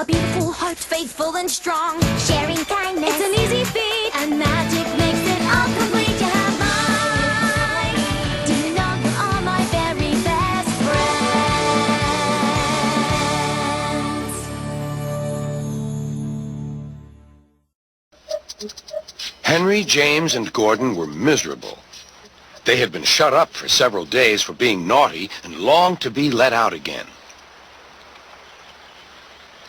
A beautiful heart, faithful and strong. Sharing kindness. It's an easy feat, and magic makes it all complete. You have mine. Do you know you are my very best friends? Henry, James, and Gordon were miserable. They had been shut up for several days for being naughty and longed to be let out again.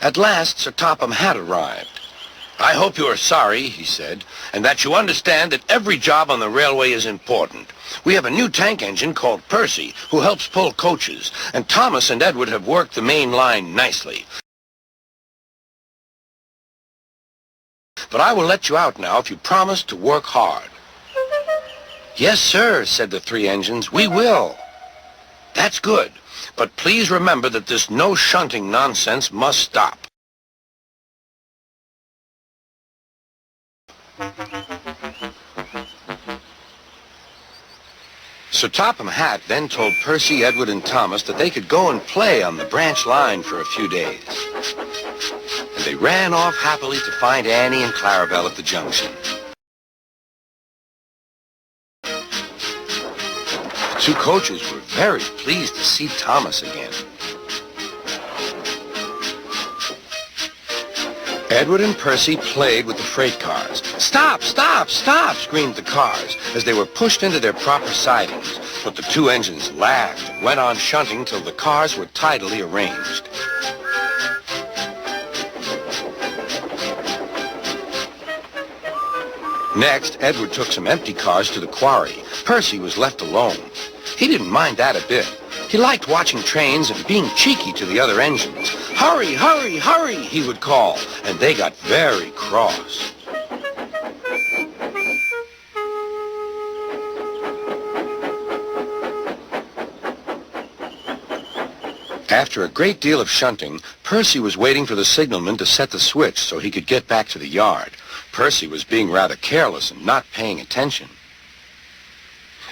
At last, Sir Topham had arrived. "I hope you are sorry," he said, "and that you understand that every job on the railway is important. We have a new tank engine called Percy, who helps pull coaches, and Thomas and Edward have worked the main line nicely. But I will let you out now if you promise to work hard." "Yes, sir," said the three engines, "we will." "That's good. But please remember that this no shunting nonsense must stop." Sir Topham Hatt then told Percy, Edward, and Thomas that they could go and play on the branch line for a few days. And they ran off happily to find Annie and Clarabelle at the junction. The two coaches were very pleased to see Thomas again. Edward and Percy played with the freight cars. "Stop! Stop! Stop!" screamed the cars as they were pushed into their proper sidings. But the two engines laughed and went on shunting till the cars were tidily arranged. Next, Edward took some empty cars to the quarry. Percy was left alone. He didn't mind that a bit. He liked watching trains and being cheeky to the other engines. "Hurry, hurry, hurry," he would call, and they got very cross. After a great deal of shunting, Percy was waiting for the signalman to set the switch so he could get back to the yard. Percy was being rather careless and not paying attention.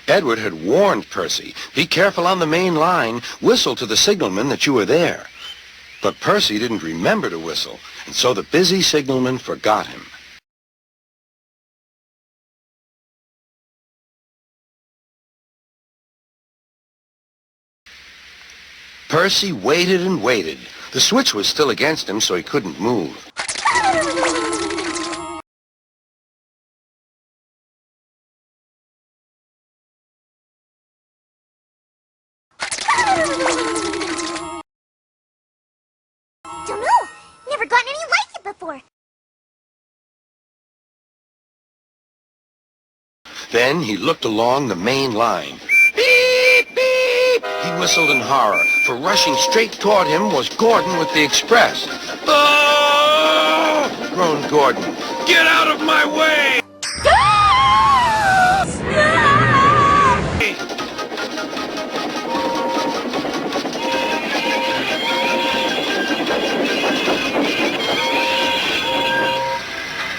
Edward had warned Percy, "Be careful on the main line. Whistle to the signalman that you are there." But Percy didn't remember to whistle, and so the busy signalman forgot him. Percy waited and waited. The switch was still against him, so he couldn't move. Don't know. Never gotten any like it before. Then he looked along the main line. Beep, beep! He whistled in horror, for rushing straight toward him was Gordon with the express. "Oh!" groaned Gordon. "Get out of my way!"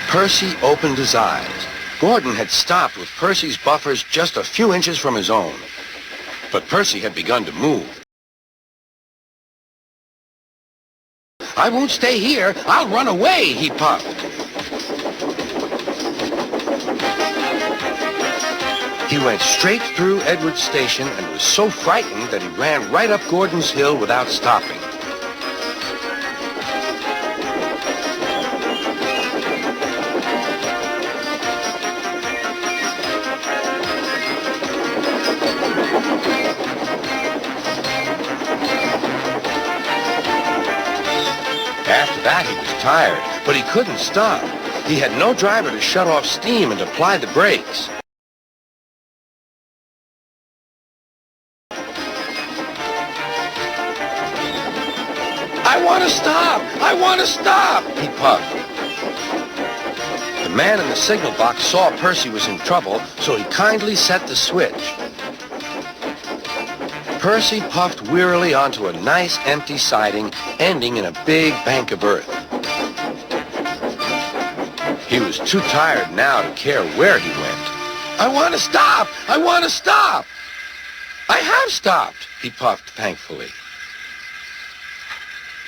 Percy opened his eyes. Gordon had stopped with Percy's buffers just a few inches from his own. But Percy had begun to move. "I won't stay here. I'll run away," he puffed. He went straight through Edward's station and was so frightened that he ran right up Gordon's hill without stopping. After that, he was tired, but he couldn't stop. He had no driver to shut off steam and apply the brakes. "I want to stop! I want to stop!" he puffed. The man in the signal box saw Percy was in trouble, so he kindly set the switch. Percy puffed wearily onto a nice empty siding, ending in a big bank of earth. He was too tired now to care where he went. "I want to stop! I want to stop!" "I have stopped," he puffed thankfully.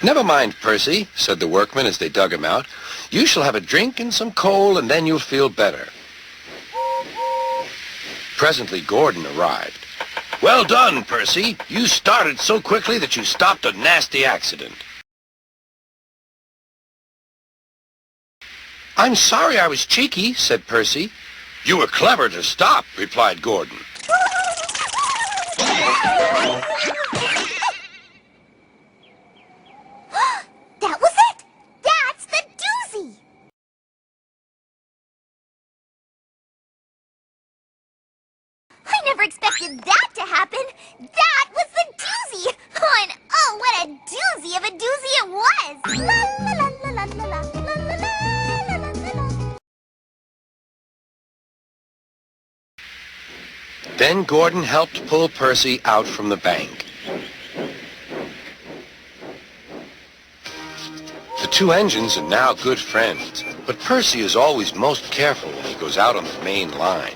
"Never mind, Percy," said the workmen as they dug him out. "You shall have a drink and some coal, and then you'll feel better." Presently, Gordon arrived. "Well done, Percy. You started so quickly that you stopped a nasty accident." "I'm sorry I was cheeky," said Percy. "You were clever to stop," replied Gordon. That was it! That's the doozy! I never expected that to happen! That was the doozy! Oh, and oh, what a doozy of a doozy it was! La la la la la la la la la la la la. Then Gordon helped pull Percy out from the bank. The two engines are now good friends, but Percy is always most careful when he goes out on the main line.